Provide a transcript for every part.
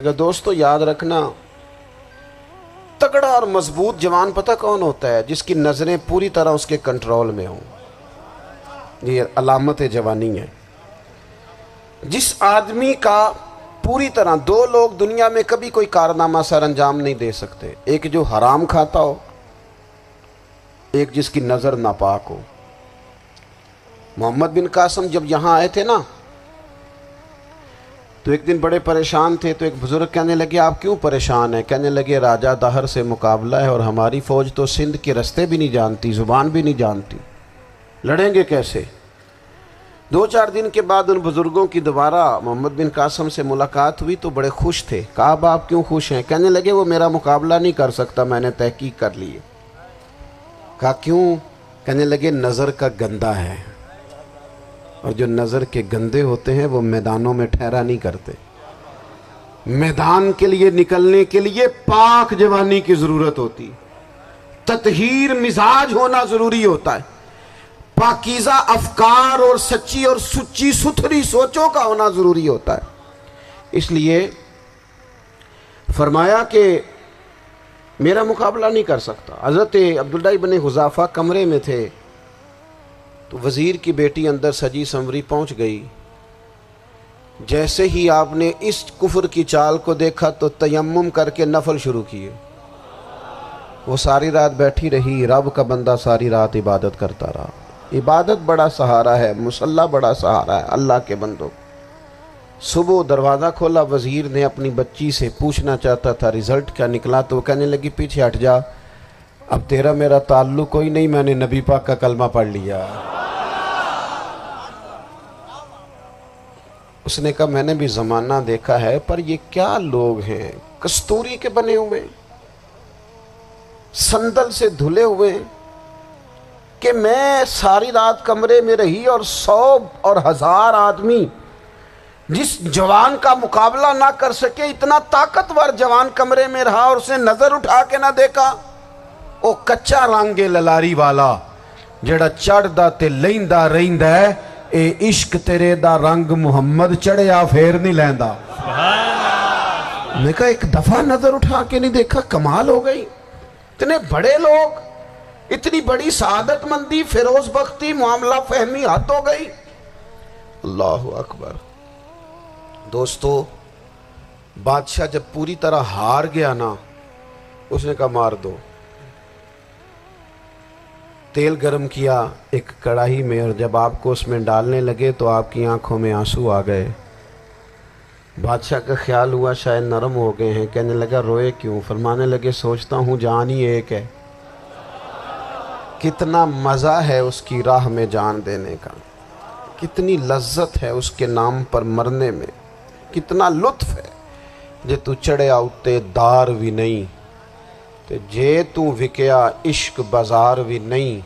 دوستو یاد رکھنا، تگڑا اور مضبوط جوان پتہ کون ہوتا ہے؟ جس کی نظریں پوری طرح اس کے کنٹرول میں ہوں۔ یہ علامت جوانی ہے۔ جس آدمی کا پوری طرح، دو لوگ دنیا میں کبھی کوئی کارنامہ سر انجام نہیں دے سکتے، ایک جو حرام کھاتا ہو، ایک جس کی نظر ناپاک ہو۔ محمد بن قاسم جب یہاں آئے تھے نا، تو ایک دن بڑے پریشان تھے، تو ایک بزرگ کہنے لگے آپ کیوں پریشان ہیں؟ کہنے لگے راجہ دہر سے مقابلہ ہے اور ہماری فوج تو سندھ کے رستے بھی نہیں جانتی، زبان بھی نہیں جانتی، لڑیں گے کیسے؟ 2-4 دن کے بعد ان بزرگوں کی دوبارہ محمد بن قاسم سے ملاقات ہوئی تو بڑے خوش تھے۔ کہا اب آپ کیوں خوش ہیں؟ کہنے لگے وہ میرا مقابلہ نہیں کر سکتا، میں نے تحقیق کر لی ہے۔ کہا کیوں؟ کہنے لگے نظر کا گندہ ہے، اور جو نظر کے گندے ہوتے ہیں وہ میدانوں میں ٹھہرا نہیں کرتے۔ میدان کے لیے نکلنے کے لیے پاک جوانی کی ضرورت ہوتی، تطہیر مزاج ہونا ضروری ہوتا ہے، پاکیزہ افکار اور سچی اور سچی ستھری سوچوں کا ہونا ضروری ہوتا ہے۔ اس لیے فرمایا کہ میرا مقابلہ نہیں کر سکتا۔ حضرت عبداللہ ابن حذافہ کمرے میں تھے، تو وزیر کی بیٹی اندر سجی سنوری پہنچ گئی۔ جیسے ہی آپ نے اس کفر کی چال کو دیکھا تو تیمم کر کے نفل شروع کیے۔ وہ ساری رات بیٹھی رہی، رب کا بندہ ساری رات عبادت کرتا رہا۔ عبادت بڑا سہارا ہے، مصلی بڑا سہارا ہے اللہ کے بندوں۔ صبح دروازہ کھولا، وزیر نے اپنی بچی سے پوچھنا چاہتا تھا رزلٹ کیا نکلا، تو وہ کہنے لگی پیچھے ہٹ جا، اب تیرا میرا تعلق کوئی نہیں، میں نے نبی پاک کا کلمہ پڑھ لیا۔ اس نے کہا میں نے بھی زمانہ دیکھا ہے، پر یہ کیا لوگ ہیں، کستوری کے بنے ہوئے، سندل سے دھلے ہوئے، کہ میں ساری رات کمرے میں رہی اور 100 اور 1000 آدمی جس جوان کا مقابلہ نہ کر سکے، اتنا طاقتور جوان کمرے میں رہا اور اس نے نظر اٹھا کے نہ دیکھا۔ او کچا رنگ للاری والا جڑا چڑھدا تے لیندا رہندا ہے، اے عشق تیرے دا رنگ محمد چڑھیا پھر نہیں لیندا۔ میں کہا ایک دفعہ نظر اٹھا کے نہیں دیکھا، کمال ہو گئی۔ اتنے بڑے لوگ، اتنی بڑی سعادت مندی، فیروز بختی، معاملہ فہمی حد ہو گئی۔ اللہ اکبر۔ دوستو بادشاہ جب پوری طرح ہار گیا نا، اس نے کہا مار دو۔ تیل گرم کیا ایک کڑاہی میں، اور جب آپ کو اس میں ڈالنے لگے تو آپ کی آنکھوں میں آنسو آ گئے۔ بادشاہ کا خیال ہوا شاید نرم ہو گئے ہیں، کہنے لگا روئے کیوں؟ فرمانے لگے سوچتا ہوں جان ہی ایک ہے، کتنا مزہ ہے اس کی راہ میں جان دینے کا، کتنی لذت ہے اس کے نام پر مرنے میں، کتنا لطف ہے۔ جے تو چڑھیا اتے دار بھی نہیں، تے جے تو وکیا عشق بازار بھی نہیں،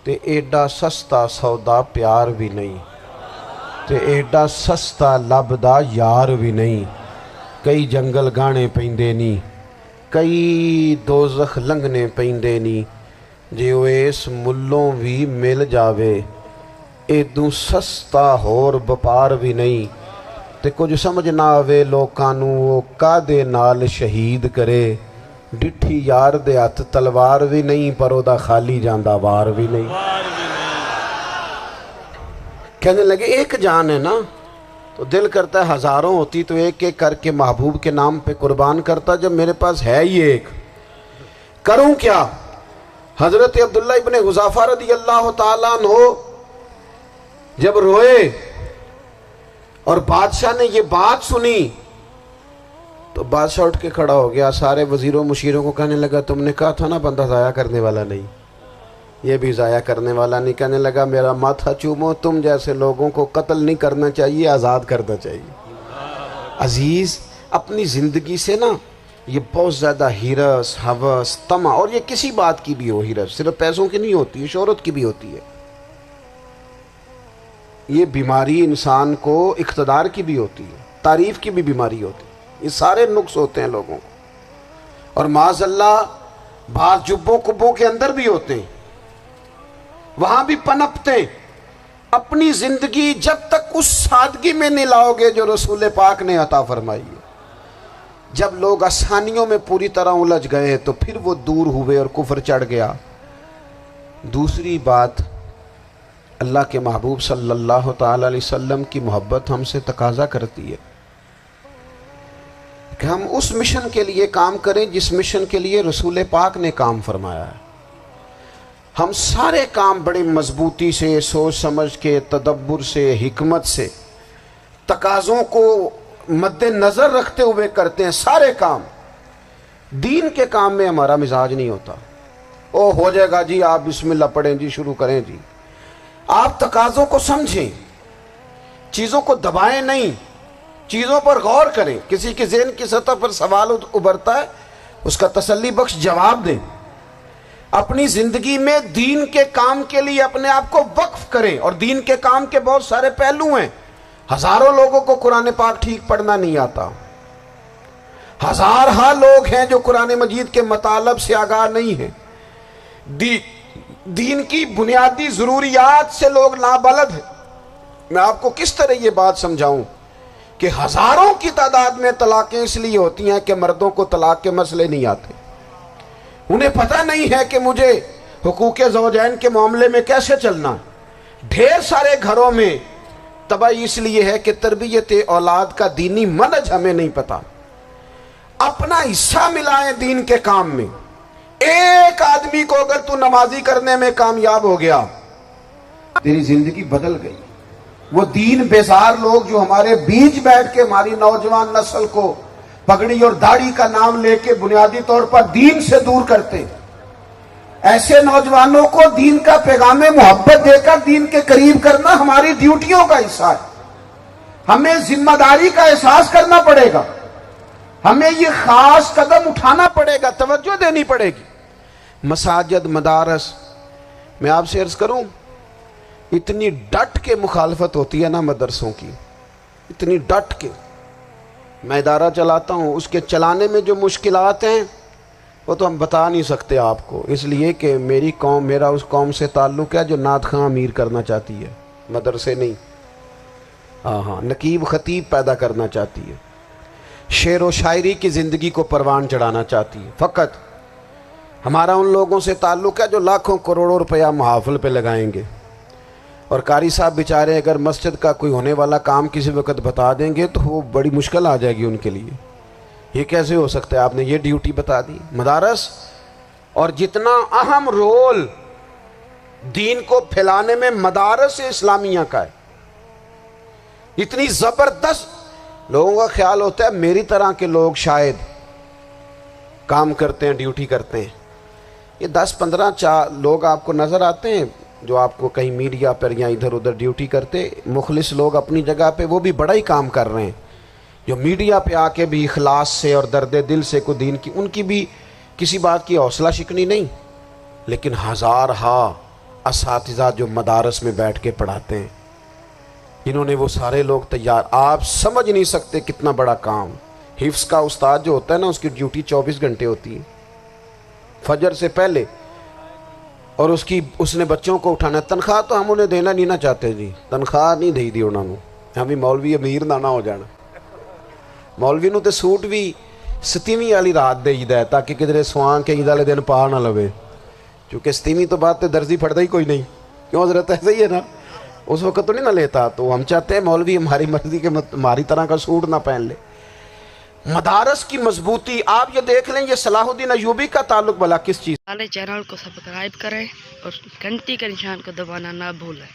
تے ایڈا سستا سودا پیار بھی نہیں، تے ایڈا سستا لبدا یار بھی نہیں۔ کئی جنگل گانے پیندے نہیں، کئی دوزخ لنگنے پیندے نہیں، جے وہ اس ملوں بھی مل جاوے، ایدوں سستا ہور بپار بھی نہیں۔ تے کچھ سمجھ نہ آوے لوکانوں وہ کادے نال شہید کرے، ڈٹھی یار دے ہاتھ تلوار بھی نہیں، پر او دا خالی جاندہ وار بھی نہیں۔ کہنے لگے ایک جان ہے نا، تو دل کرتا ہے ہزاروں ہوتی تو ایک ایک کر کے محبوب کے نام پہ قربان کرتا، جب میرے پاس ہے ہی ایک، کروں کیا؟ حضرت عبداللہ ابن حذافہ رضی اللہ تعالیٰ عنہ جب روئے اور بادشاہ نے یہ بات سنی، تو بادشاہ اٹھ کے کھڑا ہو گیا، سارے وزیروں مشیروں کو کہنے لگا تم نے کہا تھا نا بندہ ضائع کرنے والا نہیں، یہ بھی ضائع کرنے والا نہیں۔ کہنے لگا میرا ماتھا چومو، تم جیسے لوگوں کو قتل نہیں کرنا چاہیے، آزاد کرنا چاہیے۔ عزیز اپنی زندگی سے نا یہ بہت زیادہ ہرس، ہوس، طمع، اور یہ کسی بات کی بھی ہو، ہرس صرف پیسوں کی نہیں ہوتی ہے، شہرت کی بھی ہوتی ہے، یہ بیماری انسان کو اقتدار کی بھی ہوتی ہے، تعریف کی بھی بیماری ہوتی ہے، یہ سارے نقص ہوتے ہیں لوگوں کو، اور معاذ اللہ بعض جبوں کبوں کے اندر بھی ہوتے ہیں، وہاں بھی پنپتے ہیں۔ اپنی زندگی جب تک اس سادگی میں نہیں لاؤ گے جو رسول پاک نے عطا فرمائی ہے، جب لوگ آسانیوں میں پوری طرح الجھ گئے تو پھر وہ دور ہوئے اور کفر چڑھ گیا۔ دوسری بات، اللہ کے محبوب صلی اللہ تعالی علیہ وسلم کی محبت ہم سے تقاضا کرتی ہے کہ ہم اس مشن کے لیے کام کریں جس مشن کے لیے رسول پاک نے کام فرمایا ہے۔ ہم سارے کام بڑے مضبوطی سے، سوچ سمجھ کے، تدبر سے، حکمت سے، تقاضوں کو مد نظر رکھتے ہوئے کرتے ہیں سارے کام۔ دین کے کام میں ہمارا مزاج نہیں ہوتا، او ہو جائے گا جی، آپ بسم اللہ پڑھیں جی، شروع کریں جی۔ آپ تقاضوں کو سمجھیں، چیزوں کو دبائیں نہیں، چیزوں پر غور کریں۔ کسی کے ذہن کی سطح پر سوال ابھرتا ہے، اس کا تسلی بخش جواب دیں۔ اپنی زندگی میں دین کے کام کے لیے اپنے آپ کو وقف کریں، اور دین کے کام کے بہت سارے پہلو ہیں۔ ہزاروں لوگوں کو قرآن پاک ٹھیک پڑھنا نہیں آتا، ہزارہ لوگ ہیں جو قرآن مجید کے مطالب سے آگاہ نہیں ہیں، دین کی بنیادی ضروریات سے لوگ نابلد ہیں۔ میں آپ کو کس طرح یہ بات سمجھاؤں کہ ہزاروں کی تعداد میں طلاقیں اس لیے ہوتی ہیں کہ مردوں کو طلاق کے مسئلے نہیں آتے، انہیں پتہ نہیں ہے کہ مجھے حقوق زوجین کے معاملے میں کیسے چلنا۔ ڈھیر سارے گھروں میں تباہی اس لیے ہے کہ تربیت اولاد کا دینی منہج ہمیں نہیں پتا۔ اپنا حصہ ملائیں دین کے کام میں۔ ایک آدمی کو اگر تو نمازی کرنے میں کامیاب ہو گیا، تیری زندگی بدل گئی۔ وہ دین بیزار لوگ جو ہمارے بیچ بیٹھ کے ہماری نوجوان نسل کو پگڑی اور داڑھی کا نام لے کے بنیادی طور پر دین سے دور کرتے، ایسے نوجوانوں کو دین کا پیغام محبت دے کر دین کے قریب کرنا ہماری ڈیوٹیوں کا حصہ ہے۔ ہمیں ذمہ داری کا احساس کرنا پڑے گا، ہمیں یہ خاص قدم اٹھانا پڑے گا، توجہ دینی پڑے گی۔ مساجد، مدارس، میں آپ سے عرض کروں، اتنی ڈٹ کے مخالفت ہوتی ہے نا مدرسوں کی، اتنی ڈٹ کے۔ میں ادارہ چلاتا ہوں، اس کے چلانے میں جو مشکلات ہیں وہ تو ہم بتا نہیں سکتے آپ کو، اس لیے کہ میری قوم، میرا اس قوم سے تعلق ہے جو نعت خواں امیر کرنا چاہتی ہے، مدرسے نہیں۔ ہاں، نقیب خطیب پیدا کرنا چاہتی ہے، شعر و شاعری کی زندگی کو پروان چڑھانا چاہتی ہے۔ فقط ہمارا ان لوگوں سے تعلق ہے جو لاکھوں کروڑوں روپیہ محافل پہ لگائیں گے، اور قاری صاحب بیچارے اگر مسجد کا کوئی ہونے والا کام کسی وقت بتا دیں گے تو وہ بڑی مشکل آ جائے گی ان کے لیے۔ یہ کیسے ہو سکتا ہے، آپ نے یہ ڈیوٹی بتا دی۔ مدارس، اور جتنا اہم رول دین کو پھیلانے میں مدارس اسلامیہ کا ہے، اتنی زبردست، لوگوں کا خیال ہوتا ہے میری طرح کے لوگ شاید کام کرتے ہیں، ڈیوٹی کرتے ہیں۔ یہ 10-15 لوگ آپ کو نظر آتے ہیں جو آپ کو کہیں میڈیا پر یا ادھر ادھر ڈیوٹی کرتے، مخلص لوگ اپنی جگہ پہ، وہ بھی بڑا ہی کام کر رہے ہیں، جو میڈیا پہ آ کے بھی اخلاص سے اور درد دل سے کو دین کی، ان کی بھی کسی بات کی حوصلہ شکنی نہیں۔ لیکن ہزارہ اساتذہ جو مدارس میں بیٹھ کے پڑھاتے ہیں، جنہوں نے وہ سارے لوگ تیار، آپ سمجھ نہیں سکتے کتنا بڑا کام۔ حفظ کا استاد جو ہوتا ہے نا، اس کی ڈیوٹی 24 گھنٹے ہوتی ہے، فجر سے پہلے، اور اس نے بچوں کو اٹھانا۔ تنخواہ تو ہم انہیں دینا نہیں نہ چاہتے جی، تنخواہ نہیں دے دی انہوں نے، ہمیں مولوی امیر نہ ہو جانا۔ مولوی نو تے سوٹ بھی 27ویں والی رات دے ہے تاکہ کدھر سوان کے عید والے دن پا نہ لوے، چونکہ 27ویں تو بعد تے درزی پھڑتا ہی کوئی نہیں، کیوں حضرت؟ ایسے ہی ہے نا، اس وقت تو نہیں نہ لیتا، تو ہم چاہتے ہیں مولوی ہماری مرضی کے ہماری طرح کا سوٹ نہ پہن لے۔ مدارس کی مضبوطی، آپ یہ دیکھ لیں، یہ صلاح الدین ایوبی کا تعلق بھلا کس چیز؟ ہمارے چینل کو سبسکرائب کریں اور گھنٹی کے نشان کو دبانا نہ بھولیں۔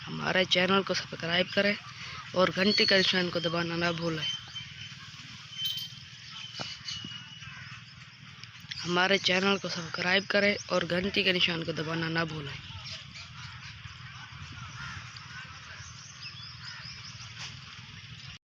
ہمارے چینل کو سبسکرائب کریں اور گھنٹی کے نشان کو دبانا نہ بھولیں۔ ہمارے چینل کو سبسکرائب کریں اور گھنٹی کے نشان کو دبانا نہ بھولیں۔